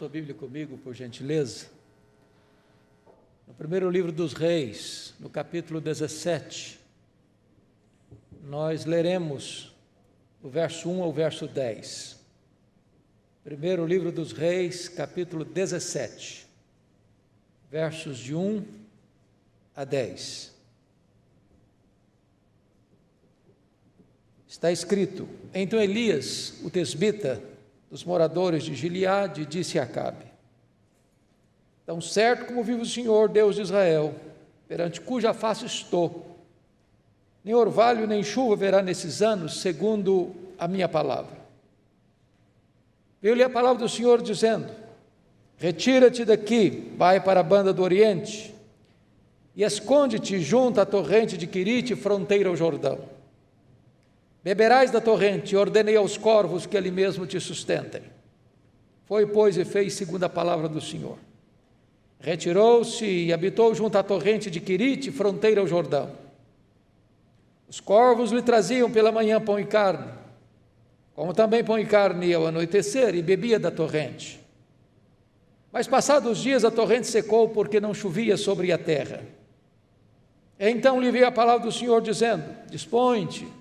sua Bíblia comigo, por gentileza. No primeiro livro dos Reis, no capítulo 17, nós leremos do verso 1 ao verso 10. Primeiro livro dos Reis, capítulo 17, versos de 1 a 10. Está escrito: Então Elias, o tesbita, dos moradores de Gileade, disse a Acabe: Tão certo como vive o Senhor, Deus de Israel, perante cuja face estou, nem orvalho nem chuva haverá nesses anos, segundo a minha palavra. Veio-lhe a palavra do Senhor dizendo: Retira-te daqui, vai para a banda do Oriente, e esconde-te junto à torrente de Querite, fronteira ao Jordão. Beberás da torrente, e ordenei aos corvos que ali mesmo te sustentem. Foi, pois, e fez segundo a palavra do Senhor. Retirou-se e habitou junto à torrente de Querite, fronteira ao Jordão. Os corvos lhe traziam pela manhã pão e carne, como também pão e carne ao anoitecer, e bebia da torrente. Mas passados os dias a torrente secou, porque não chovia sobre a terra. Então lhe veio a palavra do Senhor dizendo: Dispõe-te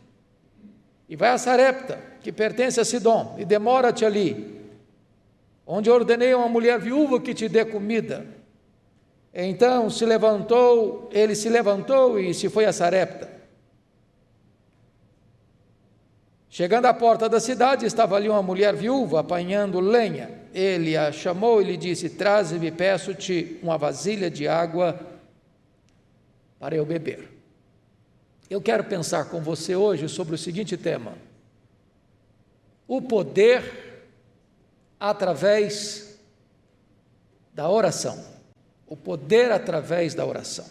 e vai a Sarepta, que pertence a Sidom, e demora-te ali, onde ordenei a uma mulher viúva que te dê comida. Então ele se levantou e se foi a Sarepta. Chegando à porta da cidade, estava ali uma mulher viúva apanhando lenha. Ele a chamou e lhe disse: Traze-me, peço-te, uma vasilha de água para eu beber. Eu quero pensar com você hoje sobre o seguinte tema: o poder através da oração. O poder através da oração.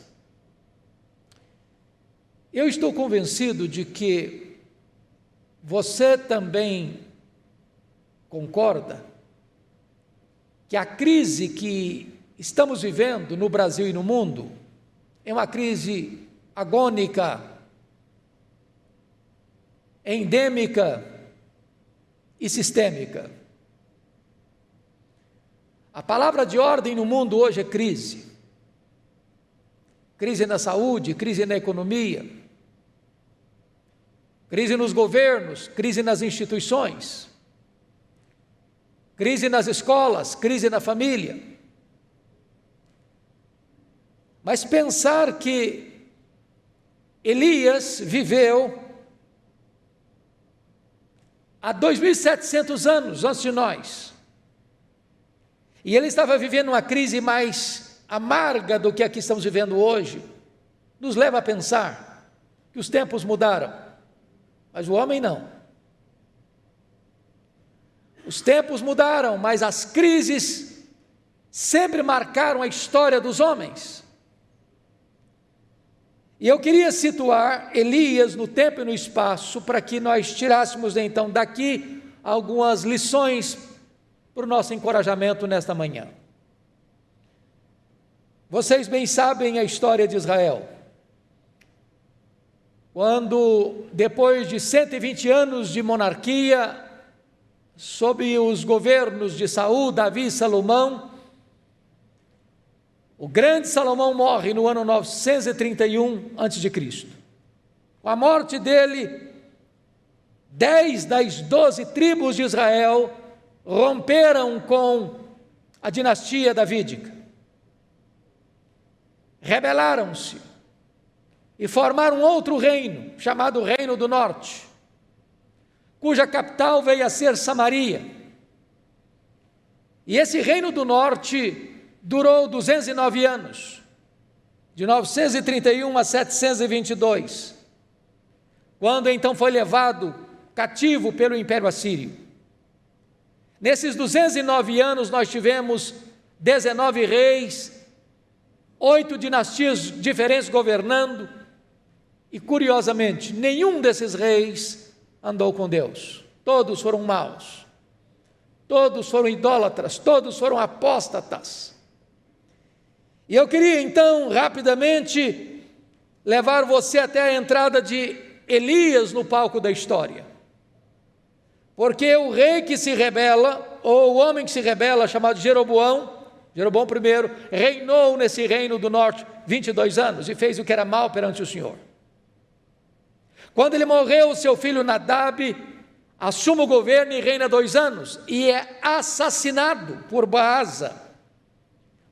Eu estou convencido de que você também concorda que a crise que estamos vivendo no Brasil e no mundo é uma crise agônica, endêmica e sistêmica. A palavra de ordem no mundo hoje é crise. Crise na saúde, crise na economia, crise nos governos, crise nas instituições, crise nas escolas, crise na família. Mas pensar que Elias viveu há 2.700 anos antes de nós, e ele estava vivendo uma crise mais amarga do que a que estamos vivendo hoje, nos leva a pensar que os tempos mudaram, mas o homem não. Os tempos mudaram, mas as crises sempre marcaram a história dos homens. E eu queria situar Elias no tempo e no espaço, para que nós tirássemos então daqui algumas lições para o nosso encorajamento nesta manhã. Vocês bem sabem a história de Israel. Quando, depois de 120 anos de monarquia, sob os governos de Saul, Davi e Salomão, o grande Salomão morre no ano 931 a.C. Com a morte dele, 10 das 12 tribos de Israel romperam com a dinastia davídica. Rebelaram-se e formaram outro reino, chamado Reino do Norte, cuja capital veio a ser Samaria. E esse Reino do Norte durou 209 anos, de 931 a 722, quando então foi levado cativo pelo Império Assírio. Nesses 209 anos nós tivemos 19 reis, 8 dinastias diferentes governando, e curiosamente, nenhum desses reis andou com Deus. Todos foram maus, todos foram idólatras, todos foram apóstatas. E eu queria então, rapidamente, levar você até a entrada de Elias no palco da história. Porque o rei que se rebela ou o homem que se rebela, chamado Jeroboão I, reinou nesse reino do norte 22 anos e fez o que era mal perante o Senhor. Quando ele morreu, seu filho Nadab assume o governo e reina 2 anos e é assassinado por Baasa.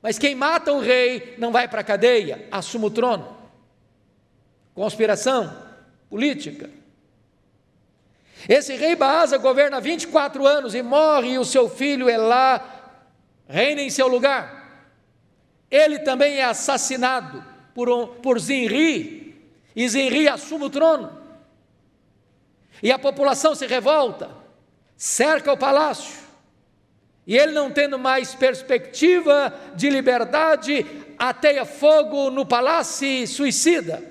Mas quem mata o rei não vai para a cadeia, assume o trono. Conspiração política. Esse rei Baasa governa 24 anos e morre, e o seu filho Elá reina em seu lugar. Ele também é assassinado por Zinri, e Zinri assume o trono. E a população se revolta, cerca o palácio, e ele, não tendo mais perspectiva de liberdade, ateia fogo no palácio e suicida.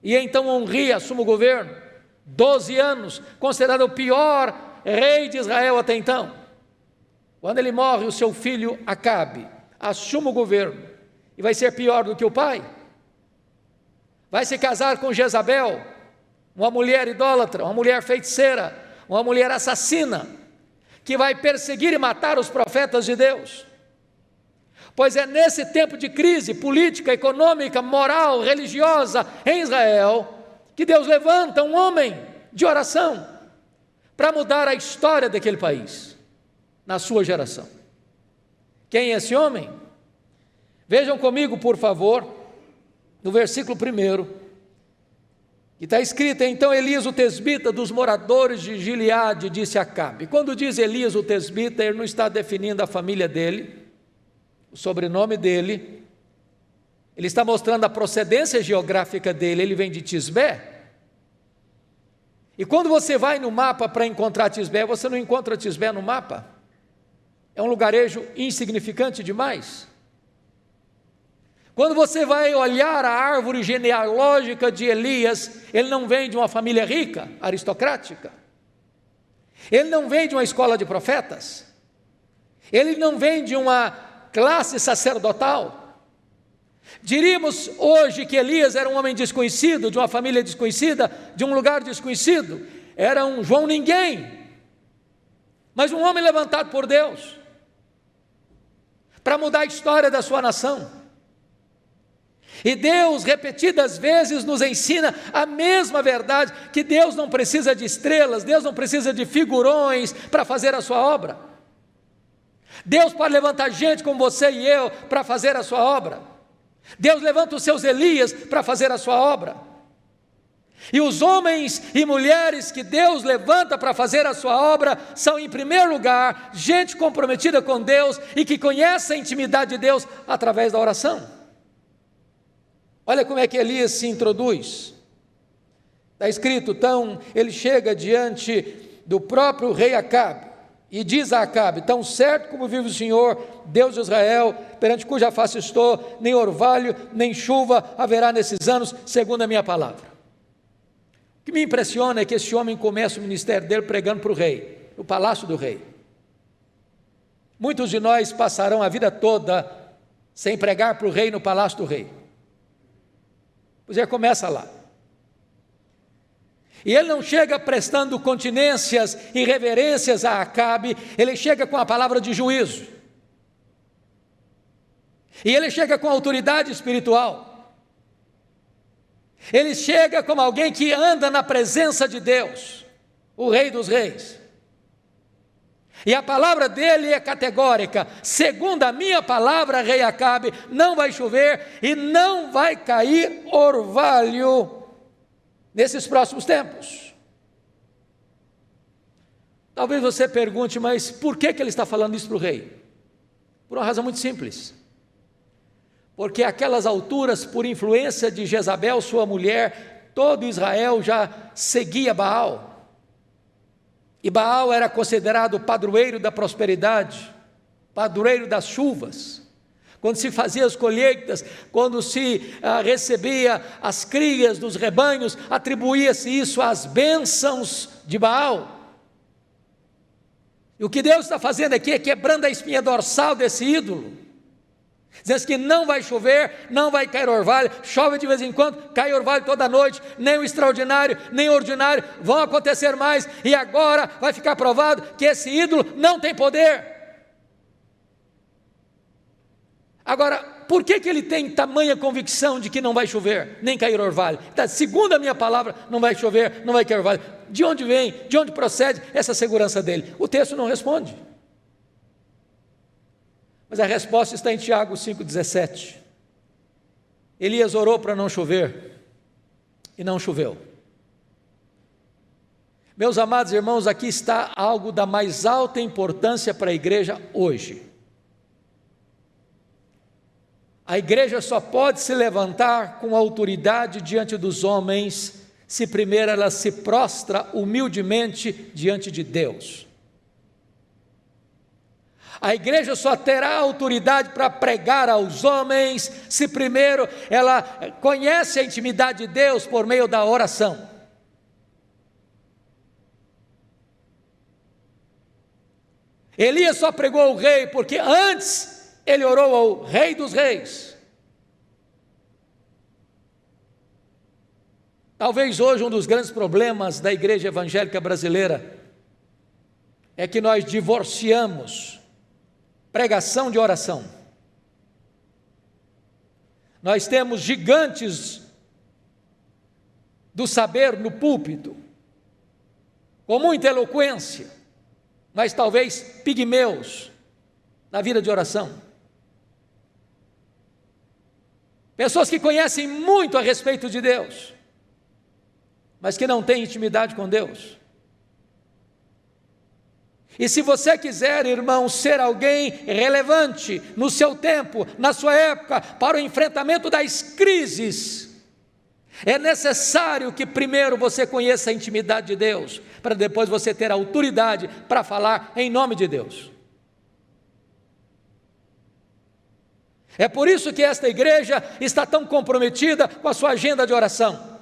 E então Omri assume o governo, 12 anos, considerado o pior rei de Israel até então. Quando ele morre, o seu filho Acabe assume o governo, e vai ser pior do que o pai. Vai se casar com Jezabel, uma mulher idólatra, uma mulher feiticeira, uma mulher assassina, que vai perseguir e matar os profetas de Deus. Pois é nesse tempo de crise política, econômica, moral, religiosa em Israel, que Deus levanta um homem de oração para mudar a história daquele país, na sua geração. Quem é esse homem? Vejam comigo, por favor, no versículo 1, que está escrito: então Elias o tesbita dos moradores de Gileade disse a Acabe. Quando diz Elias o tesbita, ele não está definindo a família dele, o sobrenome dele, ele está mostrando a procedência geográfica dele. Ele vem de Tisbé. E quando você vai no mapa para encontrar Tisbé, você não encontra Tisbé no mapa. É um lugarejo insignificante demais. Quando você vai olhar a árvore genealógica de Elias, ele não vem de uma família rica, aristocrática. Ele não vem de uma escola de profetas. Ele não vem de uma classe sacerdotal. Diríamos hoje que Elias era um homem desconhecido, de uma família desconhecida, de um lugar desconhecido. Era um João ninguém, mas um homem levantado por Deus para mudar a história da sua nação. E Deus, repetidas vezes, nos ensina a mesma verdade, que Deus não precisa de estrelas, Deus não precisa de figurões para fazer a sua obra. Deus pode levantar gente como você e eu para fazer a sua obra. Deus levanta os seus Elias para fazer a sua obra. E os homens e mulheres que Deus levanta para fazer a sua obra são, em primeiro lugar, gente comprometida com Deus e que conhece a intimidade de Deus através da oração. Olha como é que Elias se introduz. Está escrito: então ele chega diante do próprio rei Acabe e diz a Acabe: tão certo como vive o Senhor, Deus de Israel, perante cuja face estou, nem orvalho, nem chuva haverá nesses anos, segundo a minha palavra. O que me impressiona é que esse homem começa o ministério dele pregando para o rei, no palácio do rei. Muitos de nós passarão a vida toda sem pregar para o rei no palácio do rei. Pois é, começa lá. E ele não chega prestando continências e reverências a Acabe, ele chega com a palavra de juízo. E ele chega com autoridade espiritual. Ele chega como alguém que anda na presença de Deus, o Rei dos Reis. E a palavra dele é categórica: segundo a minha palavra, rei Acabe, não vai chover e não vai cair orvalho nesses próximos tempos. Talvez você pergunte: mas por que ele está falando isso para o rei? Por uma razão muito simples. Porque àquelas alturas, por influência de Jezabel, sua mulher, todo Israel já seguia Baal. E Baal era considerado o padroeiro da prosperidade, padroeiro das chuvas. Quando se fazia as colheitas, quando se recebia as crias dos rebanhos, atribuía-se isso às bênçãos de Baal. E o que Deus está fazendo aqui é quebrando a espinha dorsal desse ídolo. dizendo que não vai chover, não vai cair orvalho, chove de vez em quando, cai orvalho toda noite, nem o extraordinário, nem o ordinário vão acontecer mais, e agora vai ficar provado que esse ídolo não tem poder. Agora, por que ele tem tamanha convicção de que não vai chover, nem cair orvalho? Então, segundo a minha palavra, não vai chover, não vai cair orvalho. De onde vem, de onde procede essa segurança dele? O texto não responde. Mas a resposta está em Tiago 5,17. Elias orou para não chover, e não choveu. Meus amados irmãos, aqui está algo da mais alta importância para a igreja hoje. A igreja só pode se levantar com autoridade diante dos homens, se primeiro ela se prostra humildemente diante de Deus. A igreja só terá autoridade para pregar aos homens, se primeiro ela conhece a intimidade de Deus por meio da oração. Elias só pregou ao rei porque antes ele orou ao Rei dos Reis. Talvez hoje um dos grandes problemas da igreja evangélica brasileira é que nós divorciamos pregação de oração. Nós temos gigantes do saber no púlpito, com muita eloquência, mas talvez pigmeus na vida de oração. Pessoas que conhecem muito a respeito de Deus, mas que não têm intimidade com Deus. E se você quiser, irmão, ser alguém relevante no seu tempo, na sua época, para o enfrentamento das crises, é necessário que primeiro você conheça a intimidade de Deus, para depois você ter autoridade para falar em nome de Deus. É por isso que esta igreja está tão comprometida com a sua agenda de oração.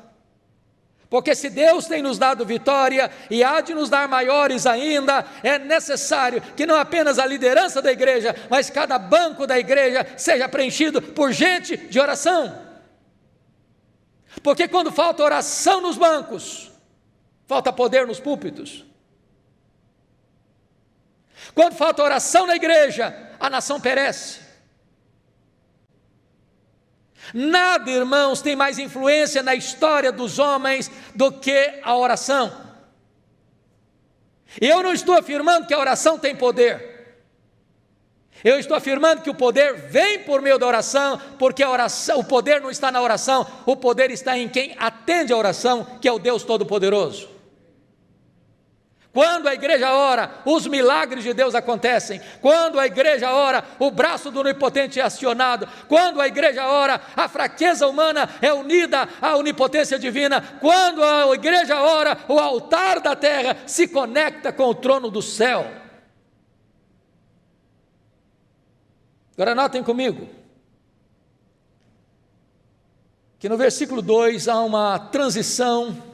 Porque se Deus tem nos dado vitória e há de nos dar maiores ainda, é necessário que não apenas a liderança da igreja, mas cada banco da igreja seja preenchido por gente de oração. Porque quando falta oração nos bancos, falta poder nos púlpitos. Quando falta oração na igreja, a nação perece. Nada, irmãos, tem mais influência na história dos homens do que a oração. Eu não estou afirmando que a oração tem poder. Eu estou afirmando que o poder vem por meio da oração, porque a oração, o poder não está na oração, o poder está em quem atende a oração, que é o Deus Todo-Poderoso. Quando a igreja ora, os milagres de Deus acontecem. Quando a igreja ora, o braço do onipotente é acionado. Quando a igreja ora, a fraqueza humana é unida à onipotência divina. Quando a igreja ora, o altar da terra se conecta com o trono do céu. Agora notem comigo que no versículo 2 há uma transição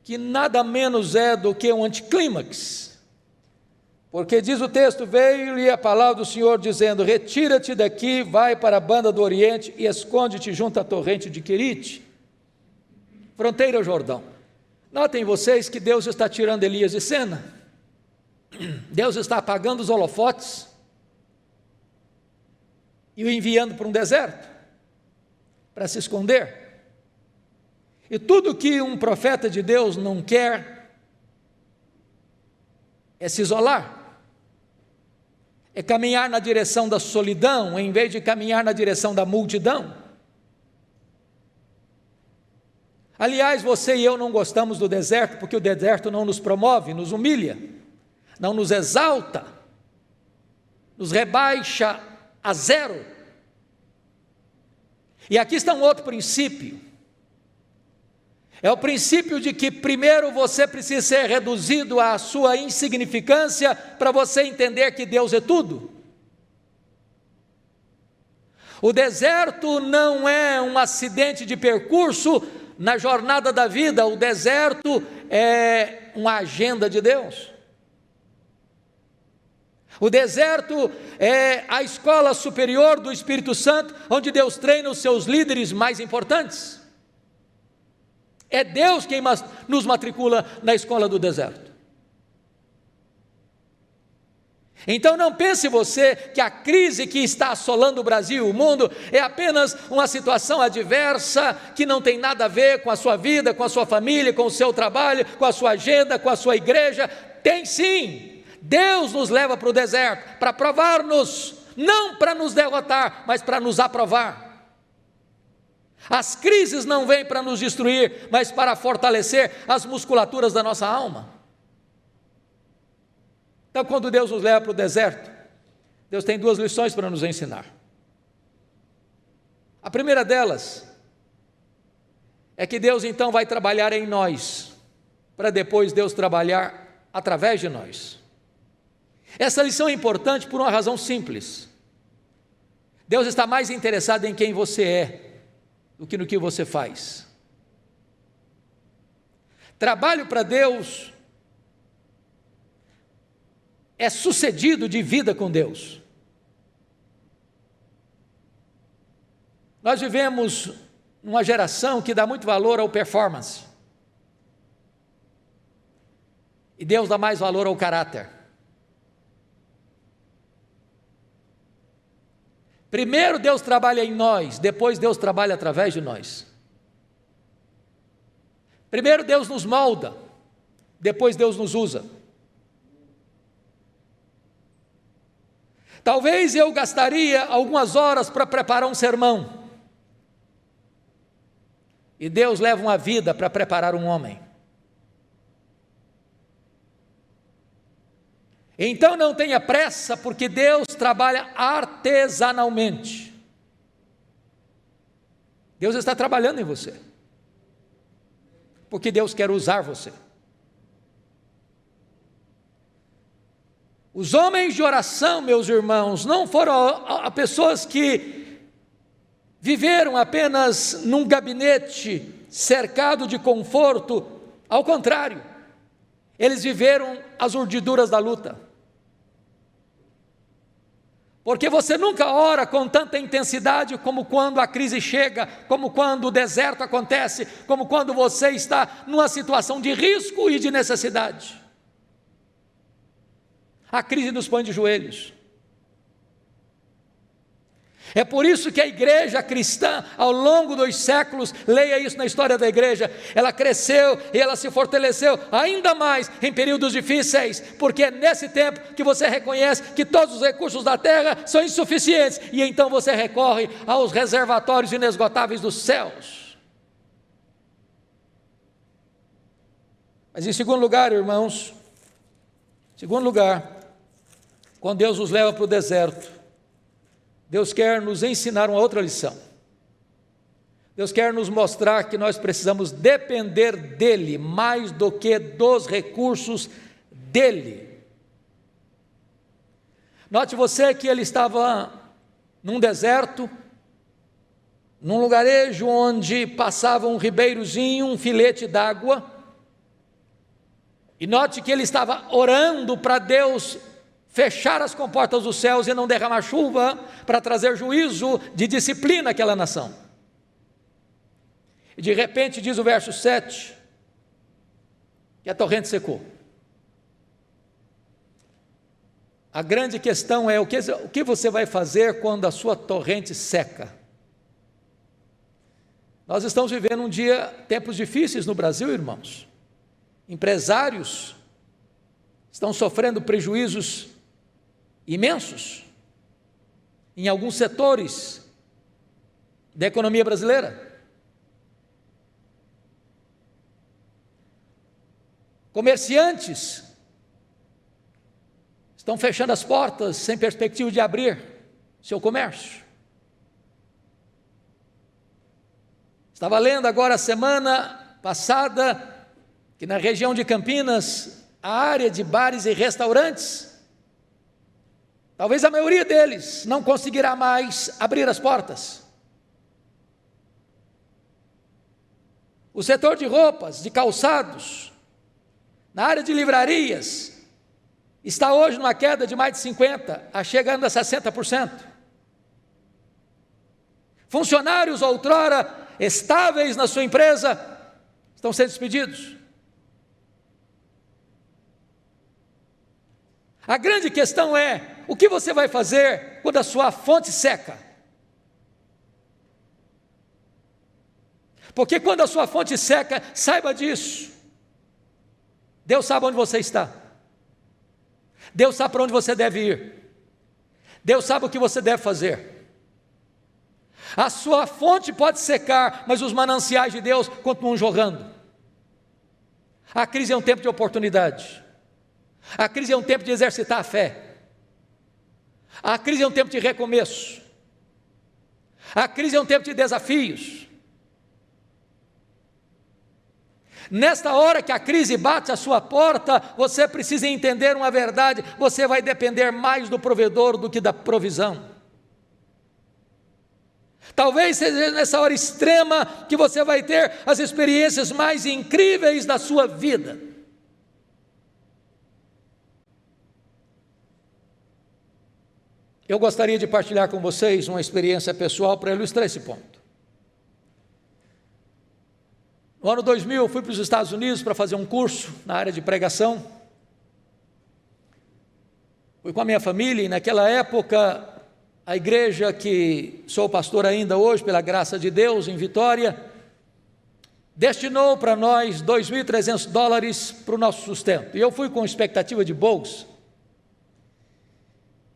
que nada menos é do que um anticlímax, porque diz o texto: veio-lhe a palavra do Senhor dizendo: retira-te daqui, vai para a banda do Oriente e esconde-te junto à torrente de Querite, fronteira ao Jordão. Notem vocês que Deus está tirando Elias de cena. Deus está apagando os holofotes e o enviando para um deserto para se esconder. E tudo que um profeta de Deus não quer é se isolar, é caminhar na direção da solidão, em vez de caminhar na direção da multidão. Aliás, você e eu não gostamos do deserto, porque o deserto não nos promove, nos humilha, não nos exalta, nos rebaixa a zero. E aqui está um outro princípio. É o princípio de que primeiro você precisa ser reduzido à sua insignificância para você entender que Deus é tudo. O deserto não é um acidente de percurso na jornada da vida, o deserto é uma agenda de Deus. O deserto é a escola superior do Espírito Santo, onde Deus treina os seus líderes mais importantes. É Deus quem nos matricula na escola do deserto. Então não pense você que a crise que está assolando o Brasil e o mundo é apenas uma situação adversa que não tem nada a ver com a sua vida, com a sua família, com o seu trabalho, com a sua agenda, com a sua igreja. Tem sim. Deus nos leva para o deserto para provar-nos, não para nos derrotar, mas para nos aprovar. As crises não vêm para nos destruir, mas para fortalecer as musculaturas da nossa alma. Então, quando Deus nos leva para o deserto, Deus tem duas lições para nos ensinar. A primeira delas é que Deus então vai trabalhar em nós, para depois Deus trabalhar através de nós. Essa lição é importante por uma razão simples. Deus está mais interessado em quem você é do que no que você faz. Trabalho para Deus é sucedido de vida com Deus. Nós vivemos numa geração que dá muito valor ao performance. E Deus dá mais valor ao caráter. Primeiro Deus trabalha em nós, depois Deus trabalha através de nós. Primeiro Deus nos molda, depois Deus nos usa. Talvez eu gastaria algumas horas para preparar um sermão, e Deus leva uma vida para preparar um homem. Então não tenha pressa, porque Deus trabalha artesanalmente. Deus está trabalhando em você, porque Deus quer usar você. Os homens de oração, meus irmãos, não foram pessoas que viveram apenas num gabinete cercado de conforto. Ao contrário, eles viveram as urdiduras da luta. Porque você nunca ora com tanta intensidade como quando a crise chega, como quando o deserto acontece, como quando você está numa situação de risco e de necessidade. A crise nos põe de joelhos. É por isso que a igreja cristã, ao longo dos séculos, leia isso na história da igreja, ela cresceu e ela se fortaleceu ainda mais em períodos difíceis, porque é nesse tempo que você reconhece que todos os recursos da terra são insuficientes, e então você recorre aos reservatórios inesgotáveis dos céus. Mas em segundo lugar, irmãos, quando Deus nos leva para o deserto, Deus quer nos ensinar uma outra lição. Deus quer nos mostrar que nós precisamos depender dEle mais do que dos recursos dEle. Note você que ele estava num deserto, num lugarejo onde passava um ribeirozinho, um filete d'água, e note que ele estava orando para Deus fechar as comportas dos céus e não derramar chuva para trazer juízo de disciplina àquela nação. E de repente diz o verso 7, que a torrente secou. A grande questão é o que você vai fazer quando a sua torrente seca? Nós estamos vivendo tempos difíceis no Brasil, irmãos. Empresários estão sofrendo prejuízos imensos em alguns setores da economia brasileira. Comerciantes estão fechando as portas sem perspectiva de abrir seu comércio. Estava lendo agora, semana passada, que na região de Campinas, a área de bares e restaurantes, talvez a maioria deles não conseguirá mais abrir as portas. O setor de roupas, de calçados, na área de livrarias, está hoje numa queda de mais de 50%, chegando a 60%. Funcionários outrora estáveis na sua empresa estão sendo despedidos. A grande questão é, o que você vai fazer quando a sua fonte seca? Porque quando a sua fonte seca, saiba disso. Deus sabe onde você está. Deus sabe para onde você deve ir. Deus sabe o que você deve fazer. A sua fonte pode secar, mas os mananciais de Deus continuam jorrando. A crise é um tempo de oportunidade. A crise é um tempo de exercitar a fé. A crise é um tempo de recomeço. A crise é um tempo de desafios. Nesta hora que a crise bate à sua porta, você precisa entender uma verdade: você vai depender mais do provedor do que da provisão. Talvez seja nessa hora extrema que você vai ter as experiências mais incríveis da sua vida. Eu gostaria de partilhar com vocês uma experiência pessoal para ilustrar esse ponto. No ano 2000, eu fui para os Estados Unidos para fazer um curso na área de pregação. Fui com a minha família e naquela época, a igreja que sou pastor ainda hoje, pela graça de Deus, em Vitória, destinou para nós $2.300 para o nosso sustento. E eu fui com expectativa de bolsa.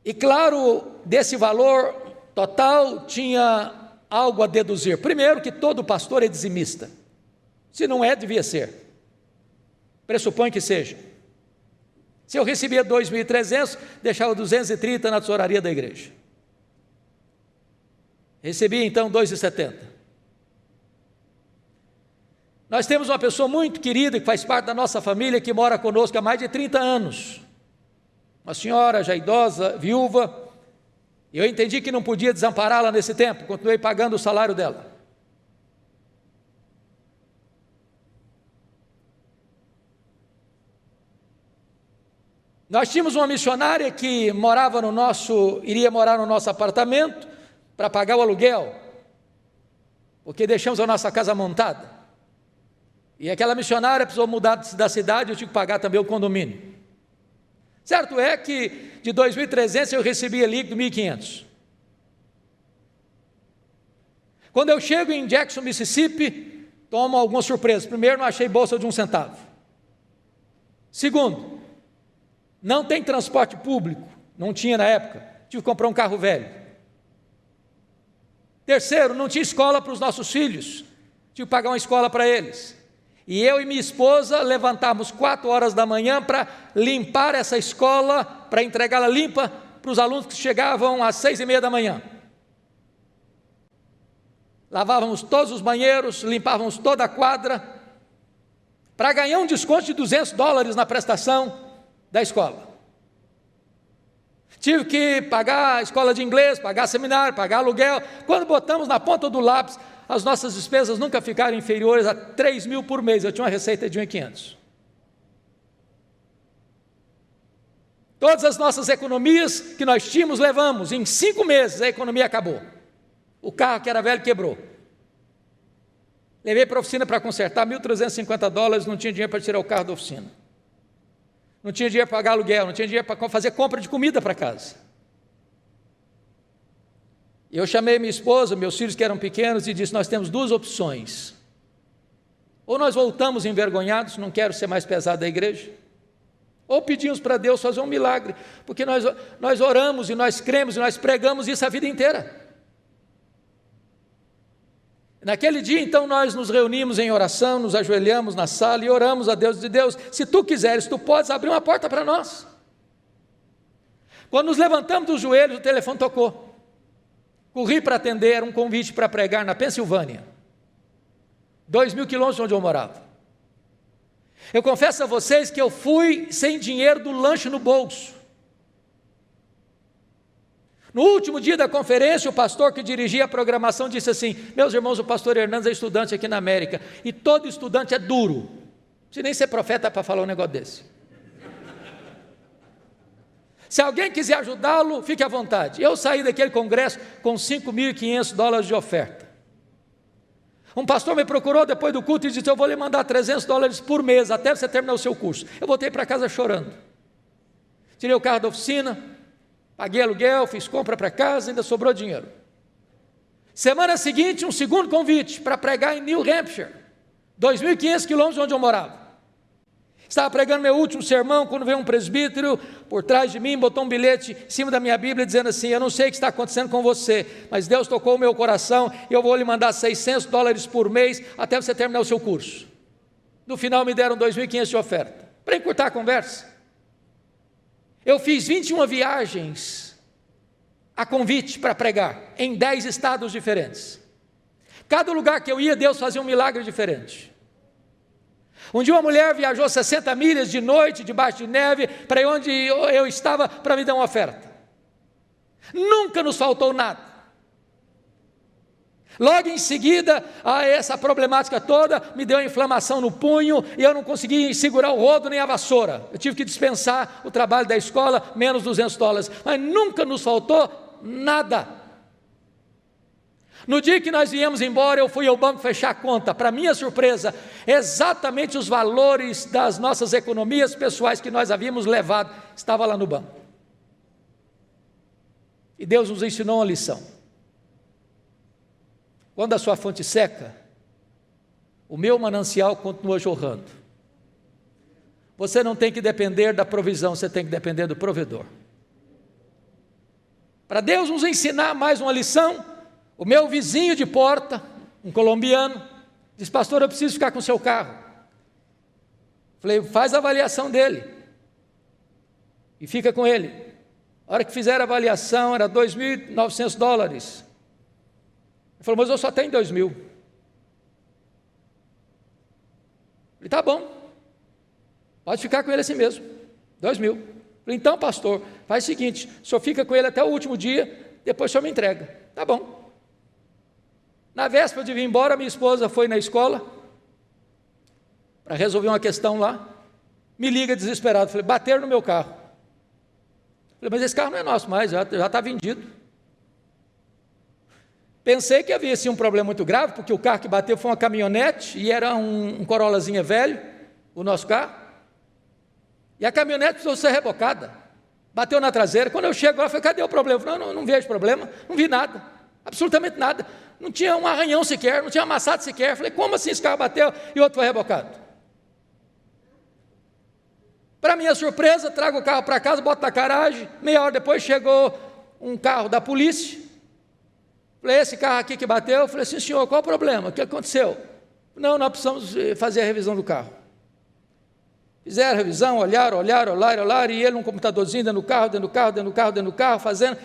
E claro, desse valor total tinha algo a deduzir. Primeiro, que todo pastor é dizimista. Se não é, devia ser. Pressupõe que seja. Se eu recebia 2.300, deixava 230 na tesouraria da igreja. Recebi então 2,70. Nós temos uma pessoa muito querida que faz parte da nossa família, que mora conosco há mais de 30 anos. Uma senhora já idosa, viúva. E eu entendi que não podia desampará-la nesse tempo, continuei pagando o salário dela. Nós tínhamos uma missionária que iria morar no nosso apartamento para pagar o aluguel, porque deixamos a nossa casa montada. E aquela missionária precisou mudar da cidade, eu tive que pagar também o condomínio. Certo é que de 2.300 eu recebia líquido 1.500. Quando eu chego em Jackson, Mississippi, tomo algumas surpresas. Primeiro, não achei bolsa de 1 centavo. Segundo, não tem transporte público, não tinha na época, tive que comprar um carro velho. Terceiro, não tinha escola para os nossos filhos, tive que pagar uma escola para eles. E eu e minha esposa levantávamos 4 horas da manhã para limpar essa escola, para entregá-la limpa para os alunos que chegavam às 6:30 da manhã. Lavávamos todos os banheiros, limpávamos toda a quadra, para ganhar um desconto de $200 na prestação da escola. Tive que pagar a escola de inglês, pagar seminário, pagar aluguel. Quando botamos na ponta do lápis, as nossas despesas nunca ficaram inferiores a 3.000 por mês. Eu tinha uma receita de 1.500. Todas as nossas economias que nós tínhamos, levamos. Em 5 meses a economia acabou. O carro que era velho quebrou. Levei para a oficina para consertar, $1.350, não tinha dinheiro para tirar o carro da oficina. Não tinha dinheiro para pagar aluguel, não tinha dinheiro para fazer compra de comida para casa. Eu chamei minha esposa, meus filhos que eram pequenos, e disse: nós temos 2 opções. Ou nós voltamos envergonhados, não quero ser mais pesado da igreja, ou pedimos para Deus fazer um milagre, porque nós oramos e nós cremos e nós pregamos isso a vida inteira. Naquele dia, então, nós nos reunimos em oração, nos ajoelhamos na sala e oramos a Deus, de Deus, se tu quiseres, tu podes abrir uma porta para nós. Quando nos levantamos dos joelhos, o telefone tocou. Corri para atender, era um convite para pregar na Pensilvânia, 2.000 quilômetros de onde eu morava. Eu confesso a vocês que eu fui sem dinheiro do lanche no bolso. No último dia da conferência, o pastor que dirigia a programação disse assim: meus irmãos, o pastor Hernandes é estudante aqui na América, e todo estudante é duro. Não precisa nem ser profeta para falar um negócio desse. Se alguém quiser ajudá-lo, fique à vontade. Eu saí daquele congresso com $5.500 de oferta. Um pastor me procurou depois do culto e disse: eu vou lhe mandar $300 por mês, até você terminar o seu curso. Eu voltei para casa chorando. Tirei o carro da oficina, paguei aluguel, fiz compra para casa, ainda sobrou dinheiro. Semana seguinte, um segundo convite para pregar em New Hampshire, 2.500 quilômetros de onde eu morava. Estava pregando meu último sermão, quando veio um presbítero por trás de mim, botou um bilhete em cima da minha Bíblia, dizendo assim: eu não sei o que está acontecendo com você, mas Deus tocou o meu coração, e eu vou lhe mandar $600 por mês, até você terminar o seu curso. No final me deram 2.500 de oferta. Para encurtar a conversa, eu fiz 21 viagens a convite para pregar, em 10 estados diferentes. Cada lugar que eu ia, Deus fazia um milagre diferente. Um dia uma mulher viajou 60 milhas de noite, debaixo de neve, para onde eu estava, para me dar uma oferta. Nunca nos faltou nada. Logo em seguida, essa problemática toda me deu inflamação no punho, e eu não consegui segurar o rodo nem a vassoura. Eu tive que dispensar o trabalho da escola, menos $200. Mas nunca nos faltou nada. No dia que nós viemos embora, eu fui ao banco fechar a conta. Para minha surpresa, exatamente os valores das nossas economias pessoais que nós havíamos levado, estava lá no banco. E Deus nos ensinou uma lição. Quando a sua fonte seca, o meu manancial continua jorrando. Você não tem que depender da provisão, você tem que depender do provedor. Para Deus nos ensinar mais uma lição, o meu vizinho de porta, um colombiano, disse: pastor, eu preciso ficar com o seu carro. Falei: faz a avaliação dele e fica com ele. A hora que fizeram a avaliação, era $2.900. Ele falou: mas eu só tenho 2.000. Falei: tá bom, pode ficar com ele assim mesmo, 2.000. Falei: então, pastor, faz o seguinte, o senhor fica com ele até o último dia, depois o senhor me entrega. Tá bom. Na véspera de vir embora, minha esposa foi na escola para resolver uma questão lá, me liga desesperado. Falei: bateram no meu carro. Falei: mas esse carro não é nosso mais, já está vendido. Pensei que havia sim um problema muito grave, porque o carro que bateu foi uma caminhonete, e era um Corollazinha velho, o nosso carro, e a caminhonete precisou ser rebocada, bateu na traseira. Quando eu chego lá, eu falei: cadê o problema? Eu falei: não vejo problema, não vi nada, absolutamente nada, não tinha um arranhão sequer, não tinha amassado sequer. Eu falei: como assim esse carro bateu e o outro foi rebocado? Para minha surpresa, trago o carro para casa, boto na garagem, meia hora depois chegou um carro da polícia. Falei: esse carro aqui que bateu? Eu falei: sim, senhor, qual o problema? O que aconteceu? Não, nós precisamos fazer a revisão do carro. Fizeram a revisão, olharam, e ele num computadorzinho dentro do carro, fazendo.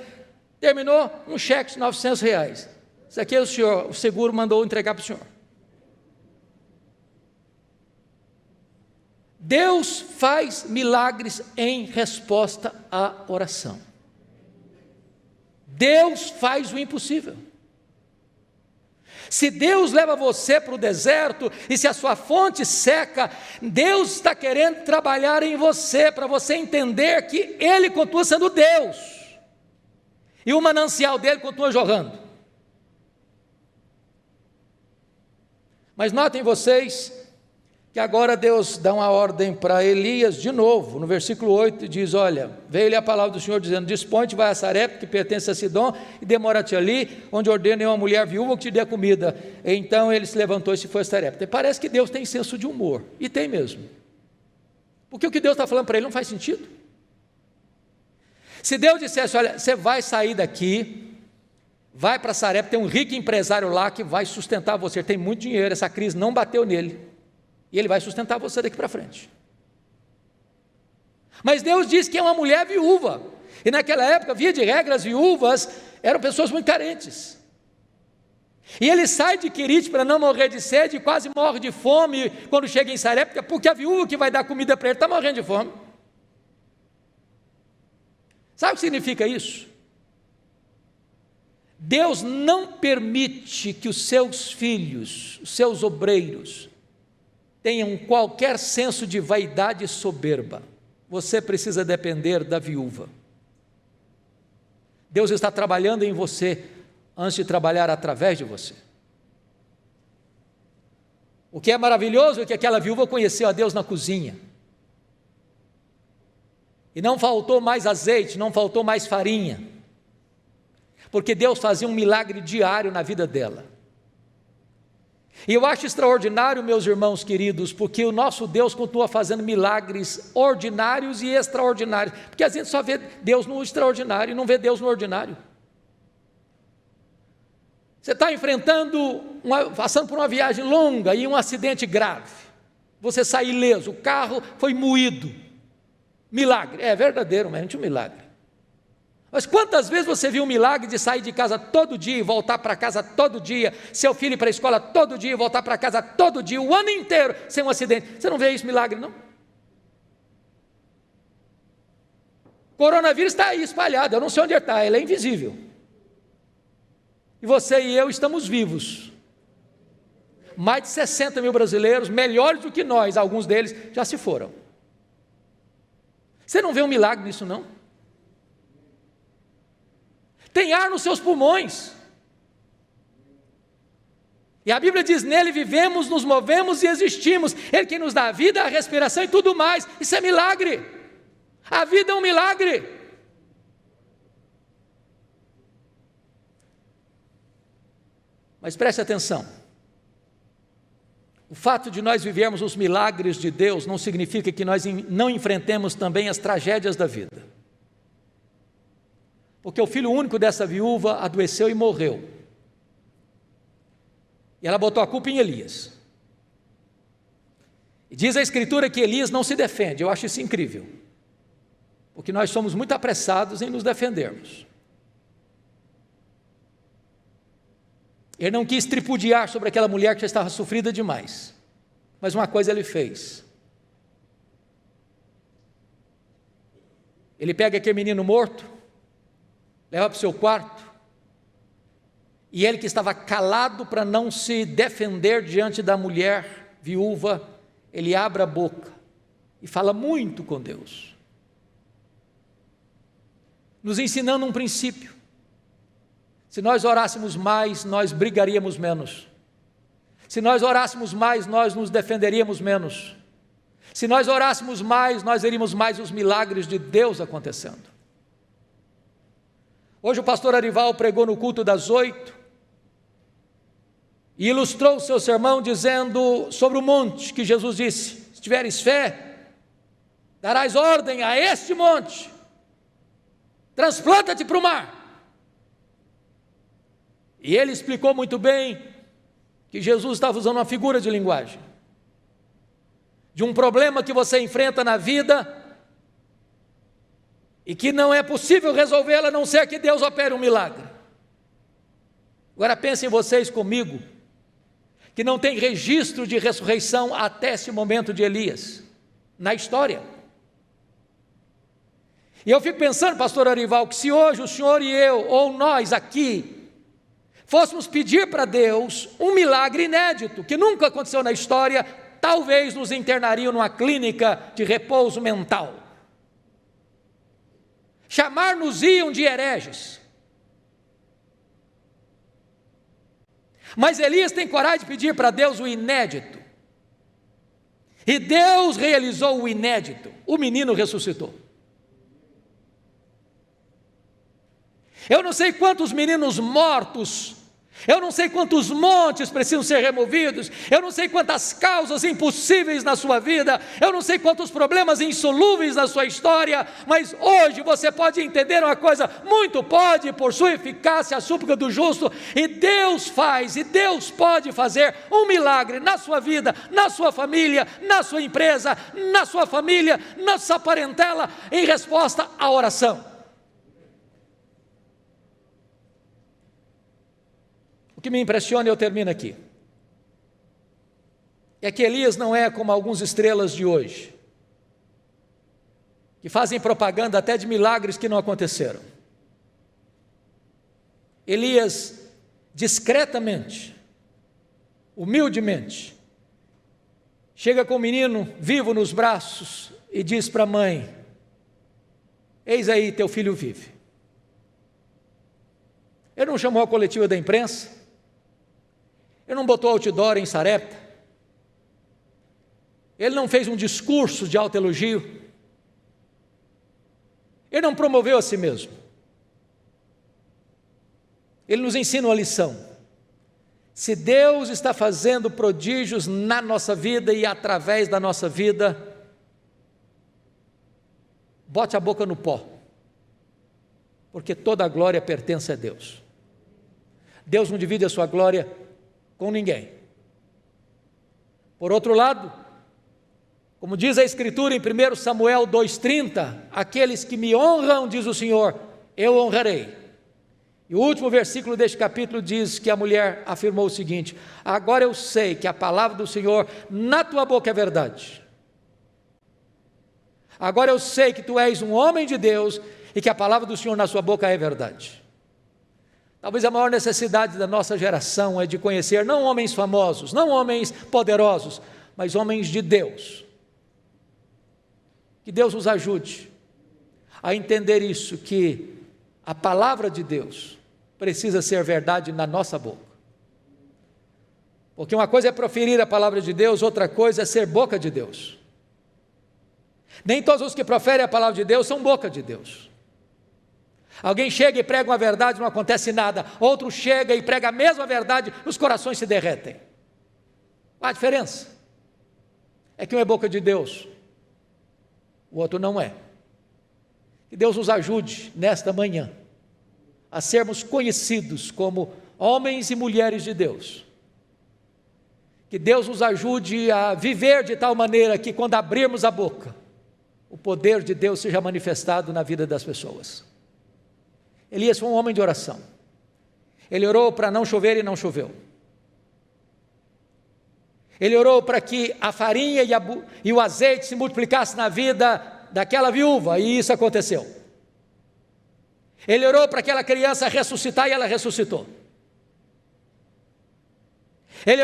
Terminou um cheque de R$900. Isso aqui o seguro mandou entregar para o senhor. Deus faz milagres em resposta à oração. Deus faz o impossível. Se Deus leva você para o deserto, e se a sua fonte seca, Deus está querendo trabalhar em você, para você entender que Ele continua sendo Deus, e o manancial dele continua jorrando. Mas notem vocês, que agora Deus dá uma ordem para Elias de novo, no versículo 8 diz: olha, veio-lhe a palavra do Senhor dizendo: dispõe-te, vai a Sarepta, que pertence a Sidom, e demora-te ali, onde ordena uma mulher viúva que te dê comida. Então ele se levantou e se foi a Sarepta. E parece que Deus tem senso de humor, e tem mesmo, porque o que Deus está falando para ele não faz sentido. Se Deus dissesse: olha, você vai sair daqui, vai para Sarepta, tem um rico empresário lá que vai sustentar você, tem muito dinheiro, essa crise não bateu nele, e ele vai sustentar você daqui para frente. Mas Deus diz que é uma mulher viúva, e naquela época, via de regra, as viúvas eram pessoas muito carentes, e ele sai de Querite para não morrer de sede, e quase morre de fome quando chega em Sarepta, porque a viúva que vai dar comida para ele está morrendo de fome. Sabe o que significa isso? Deus não permite que os seus filhos, os seus obreiros, tenham qualquer senso de vaidade e soberba. Você precisa depender da viúva. Deus está trabalhando em você antes de trabalhar através de você. O que é maravilhoso é que aquela viúva conheceu a Deus na cozinha. E não faltou mais azeite, não faltou mais farinha, porque Deus fazia um milagre diário na vida dela. E eu acho extraordinário, meus irmãos queridos, porque o nosso Deus continua fazendo milagres ordinários e extraordinários, porque a gente só vê Deus no extraordinário e não vê Deus no ordinário. Você está passando por uma viagem longa e um acidente grave, você sai ileso, o carro foi moído, milagre, é verdadeiramente um milagre. Mas quantas vezes você viu um milagre de sair de casa todo dia e voltar para casa todo dia, seu filho ir para a escola todo dia e voltar para casa todo dia, o ano inteiro, sem um acidente? Você não vê isso milagre, não? O coronavírus está aí espalhado, eu não sei onde ele está, ele é invisível. E você e eu estamos vivos. Mais de 60 mil brasileiros, melhores do que nós, alguns deles já se foram. Você não vê um milagre nisso, não? Tem ar nos seus pulmões. E a Bíblia diz, nele vivemos, nos movemos e existimos. Ele que nos dá a vida, a respiração e tudo mais. Isso é milagre. A vida é um milagre. Mas preste atenção. O fato de nós vivermos os milagres de Deus não significa que nós não enfrentemos também as tragédias da vida. Porque o filho único dessa viúva adoeceu e morreu. E ela botou a culpa em Elias. E diz a Escritura que Elias não se defende. Eu acho isso incrível. Porque nós somos muito apressados em nos defendermos. Ele não quis tripudiar sobre aquela mulher que já estava sofrida demais. Mas uma coisa ele fez. Ele pega aquele menino morto, leva para o seu quarto, e ele que estava calado para não se defender diante da mulher viúva, ele abre a boca e fala muito com Deus, nos ensinando um princípio. Se nós orássemos mais, nós brigaríamos menos. Se nós orássemos mais, nós nos defenderíamos menos. Se nós orássemos mais, nós veríamos mais os milagres de Deus acontecendo. Hoje o pastor Arival pregou no culto das 8 e ilustrou o seu sermão dizendo sobre o monte que Jesus disse, se tiveres fé, darás ordem a este monte, transplanta-te para o mar. E ele explicou muito bem que Jesus estava usando uma figura de linguagem, de um problema que você enfrenta na vida, e que não é possível resolvê-la a não ser que Deus opere um milagre. Agora pensem vocês comigo, que não tem registro de ressurreição até esse momento de Elias, na história. E eu fico pensando, pastor Arival, que se hoje o senhor e eu, ou nós aqui, fôssemos pedir para Deus um milagre inédito, que nunca aconteceu na história, talvez nos internariam numa clínica de repouso mental. Chamar-nos-iam de hereges. Mas Elias tem coragem de pedir para Deus o inédito. E Deus realizou o inédito. O menino ressuscitou. Eu não sei quantos meninos mortos, eu não sei quantos montes precisam ser removidos, eu não sei quantas causas impossíveis na sua vida, eu não sei quantos problemas insolúveis na sua história, mas hoje você pode entender uma coisa, muito pode, por sua eficácia, a súplica do justo, e Deus faz, e Deus pode fazer um milagre na sua vida, na sua família, na sua empresa, na sua família, na sua parentela, em resposta à oração. O que me impressiona, e eu termino aqui, é que Elias não é como algumas estrelas de hoje, que fazem propaganda até de milagres que não aconteceram. Elias, discretamente, humildemente, chega com o menino vivo nos braços e diz para a mãe: eis aí, teu filho vive. Ele não chamou a coletiva da imprensa, ele não botou outdoor em Sarepta, ele não fez um discurso de autoelogio, ele não promoveu a si mesmo. Ele nos ensina uma lição. Se Deus está fazendo prodígios na nossa vida e através da nossa vida, bote a boca no pó, porque toda a glória pertence a Deus. Deus não divide a sua glória com ninguém. Por outro lado, como diz a Escritura em 1 Samuel 2,30, aqueles que me honram, diz o Senhor, eu honrarei. E o último versículo deste capítulo diz que a mulher afirmou o seguinte: agora eu sei que a palavra do Senhor na tua boca é verdade. Agora eu sei que tu és um homem de Deus e que a palavra do Senhor na sua boca é verdade. Talvez a maior necessidade da nossa geração é de conhecer não homens famosos, não homens poderosos, mas homens de Deus. Que Deus nos ajude a entender isso, que a palavra de Deus precisa ser verdade na nossa boca. Porque uma coisa é proferir a palavra de Deus, outra coisa é ser boca de Deus. Nem todos os que proferem a palavra de Deus são boca de Deus. Alguém chega e prega uma verdade, não acontece nada. Outro chega e prega a mesma verdade, os corações se derretem. Qual a diferença? É que um é boca de Deus, o outro não é. Que Deus nos ajude nesta manhã a sermos conhecidos como homens e mulheres de Deus. Que Deus nos ajude a viver de tal maneira que quando abrirmos a boca, o poder de Deus seja manifestado na vida das pessoas. Elias foi um homem de oração. Ele orou para não chover e não choveu. Ele orou para que a farinha e o azeite se multiplicassem na vida daquela viúva, e isso aconteceu. Ele orou para aquela criança ressuscitar e ela ressuscitou. Ele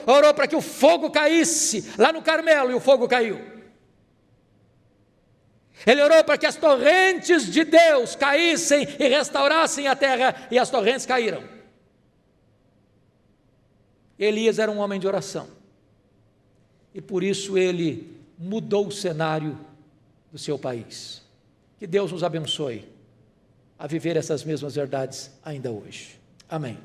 orou para que o fogo caísse lá no Carmelo e o fogo caiu. Ele orou para que as torrentes de Deus caíssem e restaurassem a terra, e as torrentes caíram. Elias era um homem de oração, e por isso ele mudou o cenário do seu país. Que Deus nos abençoe a viver essas mesmas verdades ainda hoje. Amém.